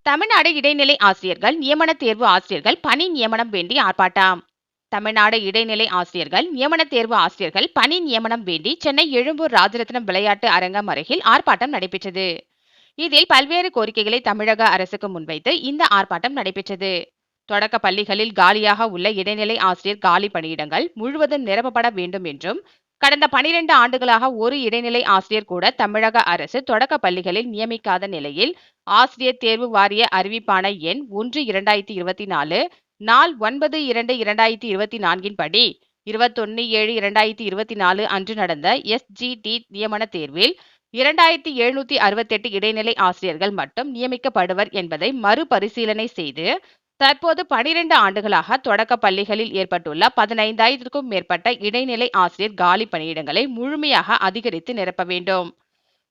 தமிழ்நாடு இடைநிலை ஆசிரியர்கள் நியமன தேர்வு ஆசிரியர்கள் பணி நியமனம் வேண்டி ஆர்ப்பாட்டம். தமிழ்நாடு இடைநிலை ஆசிரியர்கள் நியமன தேர்வு ஆசிரியர்கள் பணி நியமனம் வேண்டி சென்னை எழும்பூர் ராஜரத்னம் விளையாட்டு அரங்கம் அருகில் ஆர்ப்பாட்டம் நடைபெற்றது. இதில் பல்வேறு கோரிக்கைகளை தமிழக அரசுக்கு முன்வைத்து இந்த ஆர்ப்பாட்டம் நடைபெற்றது. தொடக்க பள்ளிகளில் காலியாக உள்ள இடைநிலை ஆசிரியர் காலி பணியிடங்கள் முழுவதும் நிரப்பப்பட வேண்டும் என்றும், கடந்த 12 ஆண்டுகளாக ஒரு இடைநிலை ஆசிரியர் கூட தமிழக அரசு தொடக்க பள்ளிகளில் நியமிக்காத நிலையில் ஆசிரியர் தேர்வு வாரிய அறிவிப்பான எண் 1/2024 நாள் 9/2/2024 படி 21/7/2024 அன்று நடந்த SGT நியமன தேர்வில் 2768 இடைநிலை ஆசிரியர்கள் மட்டும் நியமிக்கப்படுவர் என்பதை மறுபரிசீலனை செய்து தற்போது 12 ஆண்டுகளாக தொடக்க பள்ளிகளில் ஏற்பட்டுள்ள 15,000க்கும் மேற்பட்ட இடைநிலை ஆசிரியர் காலி பணியிடங்களை முழுமையாக அதிகரித்து நிரப்ப வேண்டும்.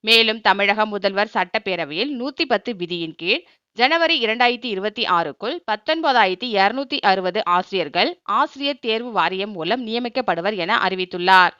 மேலும் தமிழக முதல்வர் சட்டப்பேரவையில் 110 விதியின் கீழ் ஜனவரி 2026க்குள் 19,260 ஆசிரியர்கள் ஆசிரியர் தேர்வு வாரியம் மூலம் நியமிக்கப்படுவர் என அறிவித்துள்ளார்.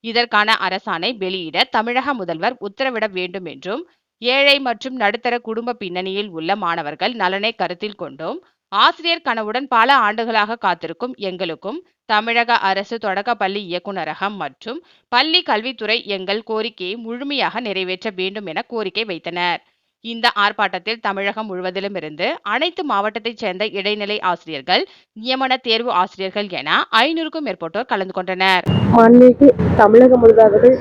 இதற்கான அரசாணை வெளியிட தமிழக முதல்வர் உத்தரவிட வேண்டும் என்றும், ஏழை மற்றும் நடுத்தர குடும்ப பின்னணியில் உள்ள மாணவர்கள் நலனை கருத்தில் கொண்டும் ஆசிரியர் கனவுடன் பல ஆண்டுகளாக காத்திருக்கும் எங்களுக்கும் தமிழக அரசு தொடக்க பள்ளி இயக்குநரகம் மற்றும் பள்ளி கல்வித்துறை எங்கள் கோரிக்கையை முழுமையாக நிறைவேற்ற வேண்டும் என கோரிக்கை வைத்தனர். இந்த ஆர்ப்பாட்டத்தில் தமிழகம் முழுவதிலும் இருந்து அனைத்து மாவட்டத்தைச் சேர்ந்த இடைநிலை ஆசிரியர்கள், நியமன தேர்வு ஆசிரியர்கள் என 500க்கும் மேற்பட்டோர் கலந்து கொண்டனர். மாண்புமிகு தமிழக முதல்வர்கள்,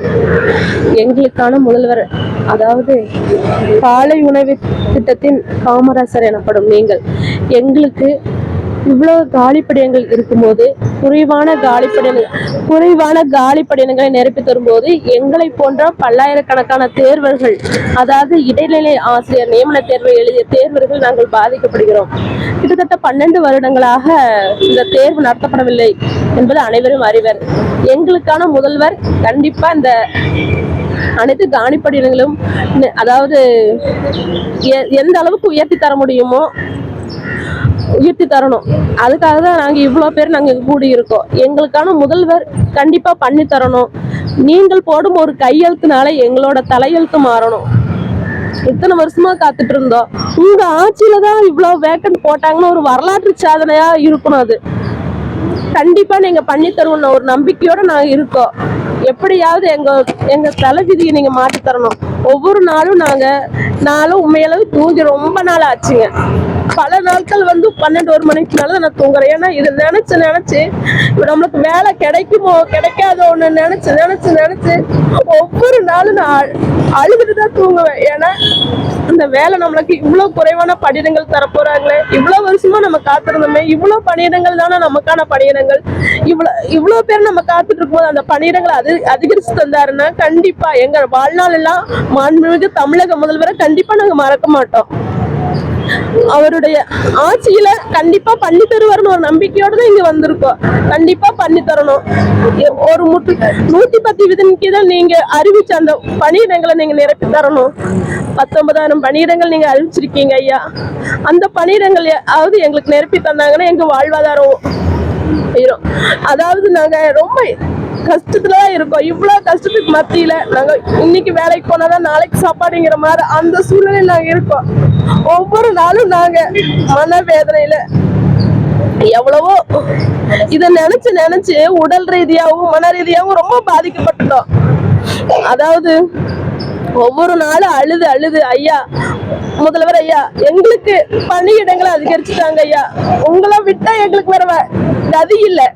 எங்களுக்கான முதல்வர், அதாவது காலை உணவு திட்டத்தின் காமராசர் எனப்படும் நீங்கள் எங்களுக்கு இவ்வளவு காலிப்படியங்கள் இருக்கும்போது குறைவான காலிப்படியங்களை நிரப்பி தரும்போது எங்களை போன்ற பல்லாயிரக்கணக்கான தேர்வர்கள், அதாவது இடைநிலை ஆசிரியர் நியமன தேர்வை எழுதிய தேர்வர்கள் நாங்கள் பாதிக்கப்படுகிறோம். கிட்டத்தட்ட 12 வருடங்களாக இந்த தேர்வு நடத்தப்படவில்லை என்பது அனைவரும் அறிவர். எங்களுக்கான முதல்வர் கண்டிப்பா இந்த அனைத்து காலிப்படியங்களும் அதாவது எந்த அளவுக்கு உயர்த்தி தர முடியுமோ உயர்த்தி தரணும். அதுக்காக தான் நாங்கள் இவ்வளோ பேர் நாங்கள் கூடி இருக்கோம். எங்களுக்கான முதல்வர் கண்டிப்பா பண்ணி தரணும். நீங்கள் போடும் ஒரு கையெழுத்துனால எங்களோட தலையெழுத்து மாறணும். இத்தனை வருஷமா காத்துட்டு இருந்தோம். உங்க ஆட்சியில தான் இவ்வளவு வேக்கன்ட் போட்டாங்கன்னு ஒரு வரலாற்று சாதனையா இருக்கணும். அது கண்டிப்பா நீங்க பண்ணி தருவோம் ஒரு நம்பிக்கையோட நாங்க இருக்கோம். எப்படியாவது எங்க தலைவிதியை நீங்க மாற்றி தரணும். ஒவ்வொரு நாளும் நானும் உண்மையளவு தூங்கி ரொம்ப நாள் ஆச்சுங்க. பல நாட்கள் 12-1 மணிக்கு மேல நான் தூங்குறேன். ஏன்னா இதை நினைச்சு நம்மளுக்கு வேலை கிடைக்குமோ கிடைக்காதோன்னு நினைச்சு ஒவ்வொரு நாளும் நான் அழுதுட்டு தான் தூங்குவேன். ஏன்னா இந்த வேலை நம்மளுக்கு இவ்வளவு குறைவான பணியிடங்கள் தரப்போறாங்களே, இவ்வளவு வருஷமா நம்ம காத்திருந்தோமே, இவ்வளவு பணியிடங்கள் தானே நமக்கான பணியிடங்கள், இவ்வளவு பேர் நம்ம காத்துட்டு இருக்கும்போது அந்த பணியிடங்களை அதிகரிச்சு தந்தாருன்னா கண்டிப்பா எங்க வாழ்நாள் எல்லாம் மாண்புமிகு தமிழக முதல்வரை கண்டிப்பா நாங்க மறக்க மாட்டோம். அவருடைய ஆட்சியில கண்டிப்பா பண்ணி தருவார்னு ஒரு நம்பிக்கையோட தான் இங்க வந்திருக்கோம். கண்டிப்பா பண்ணி தரணும். ஒரு 110 விதிக்கு தான் நீங்க அறிவிச்ச அந்த பணியிடங்களை நீங்க நிரப்பி தரணும். 19,000 பணியிடங்கள் நீங்க அறிவிச்சிருக்கீங்க ஐயா. அந்த பணியிடங்கள் எங்களுக்கு நிரப்பி தந்தாங்கன்னா எங்க வாழ்வாதாரம் போயிடும். அதாவது நாங்க ரொம்ப கஷ்டத்துலதான் இருக்கோம். இவ்வளவு கஷ்டத்துக்கு மத்தியில நாங்க இன்னைக்கு வேலைக்கு போனாதான் நாளைக்கு சாப்பாடுங்கிற மாதிரி அந்த சூழ்நிலையில நாங்க இருக்கோம். ஒவ்வொரு நாளும் நாங்க மனவேதனையில எவ்வளவோ இத நினைச்சு உடல் ரீதியாகவும் மன ரீதியாகவும் ரொம்ப பாதிக்கப்பட்டுட்டோம். அதாவது ஒவ்வொரு நாளும் அழுது ஐயா முதல்வர் ஐயா எங்களுக்கு பணியிடங்களை அதிகரிச்சுட்டாங்க ஐயா, உங்களை விட்டா எங்களுக்கு வேற கதி இல்லை.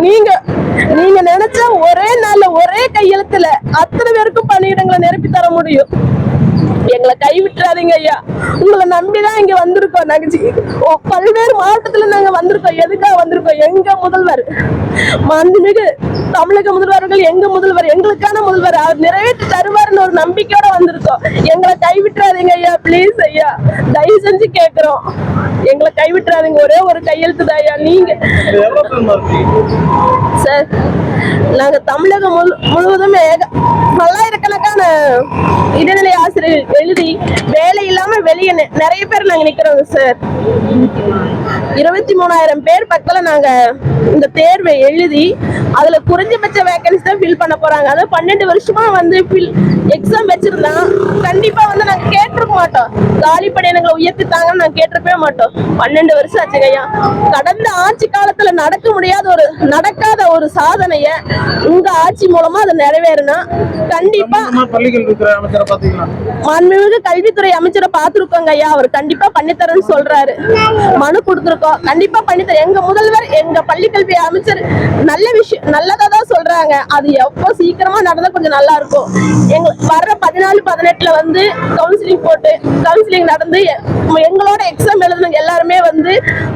நீங்க நினைச்ச ஒரே நாள்ல ஒரே கையெழுத்துல அத்தனை பேருக்கும் பணியிடங்களை நிரப்பி தர முடியும். எங்களை கைவிட்டுறாதீங்க ஐயா. உங்களை நம்பிதான் இங்க வந்திருக்கோம். நாங்க பல்வேறு மாவட்டத்துல நாங்க வந்திருக்கோம். எதுக்காக வந்திருக்கோம்? எங்க முதல்வர் மாண்புமிகு தமிழக முதல்வர்கள் எங்க முதல்வர், எங்களுக்கான முதல்வர், அவர் நிறைவேற்றி தருவார்னு ஒரு நம்பிக்கையோட வந்திருக்கோம். எங்களை கைவிட்டுறாதீங்க ஐயா, பிளீஸ் ஐயா, தயவு செஞ்சு கேக்குறோம். எங்களை கைவிட்டுறாதீங்க. ஒரே ஒரு கையெழுத்து தான் ஐயா. நீங்க சார், நாங்க தமிழகம் முழுவதுமே பல்லாயிரக்கணக்கான இடைநிலை ஆசிரியர் எழுதி வேலை இல்லாம வெளியே நிறைய பேர் நாங்க நிக்கிறோங்க சார். 23,000 பேர் பக்கத்துல நாங்க இந்த தேர்வை எழுதி அதுல குறைஞ்சபட்ச வேகன்சி தான் ஃபில் பண்ண போறாங்க. அதாவது 12 வருஷமா வந்து எக்ஸாம் வச்சிருந்தா கண்டிப்பா வந்து நாங்க கேட்டிருக்க மாட்டோம். காலி பணியிடங்களை உயர்த்தித்தாங்கன்னு நாங்க கேட்டிருக்கவே மாட்டோம். 12 வருஷம் ஆச்சுங்க ஐயா. கடந்த ஆட்சி காலத்துல நடக்காத ஒரு சாதனைய உங்க ஆட்சி மூலமா அது நிறைவேறுனா கண்டிப்பா பள்ளிக்கல்வித்துறை அமைச்சரை பாத்தீங்களா? மாண்புமிகு கல்வித்துறை அமைச்சரை பார்த்திருக்கோங்க ஐயா. அவர் கண்டிப்பா பண்ணித்தரேன்னு சொல்றாரு. மனு கொடுத்திருக்கோம், கண்டிப்பா பண்ணித்தர. எங்க முதல்வர், எங்க பள்ளிக்கல்வி அமைச்சர் நல்ல விஷயம் நல்லதா தான் சொல்றாங்க. அது எப்போ சீக்கிரமா நடந்தா கொஞ்சம் நல்லா இருக்கும். எங்க வர்ற 14-18 வந்து கவுன்சிலிங் நடந்து எங்களோட எக்ஸாம் எழுதுனவங்க எல்லாருமே வந்து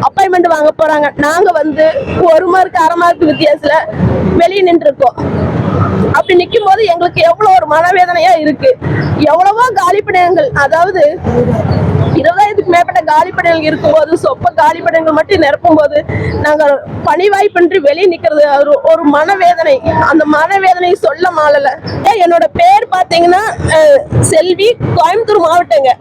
அப்பாயின்மெண்ட் வாங்க போறாங்க. நாங்க வந்து 1 மார்க் 1/2 மார்க் வித்தியாசத்துல வெளியே நின்று இருக்கோம். அப்படி நிக்கும் போது எங்களுக்கு எவ்வளவு ஒரு மனவேதனையா இருக்கு. எவ்வளவோ காலிப்பணியங்கள், அதாவது 20,000க்கு மேற்பட்ட காலிப்பணிகள் இருக்கும்போது சொப்ப காலிப்பணிகள் மட்டும் நிரப்பும் போது நாங்க பணி வாய்ப்பின்றி வெளியே நிக்கிறது ஒரு மனவேதனை. அந்த மனவேதனை சொல்ல மாளல. என்னோட பேர் பாத்தீங்கன்னா செல்வி, கோயம்புத்தூர் மாவட்டங்க.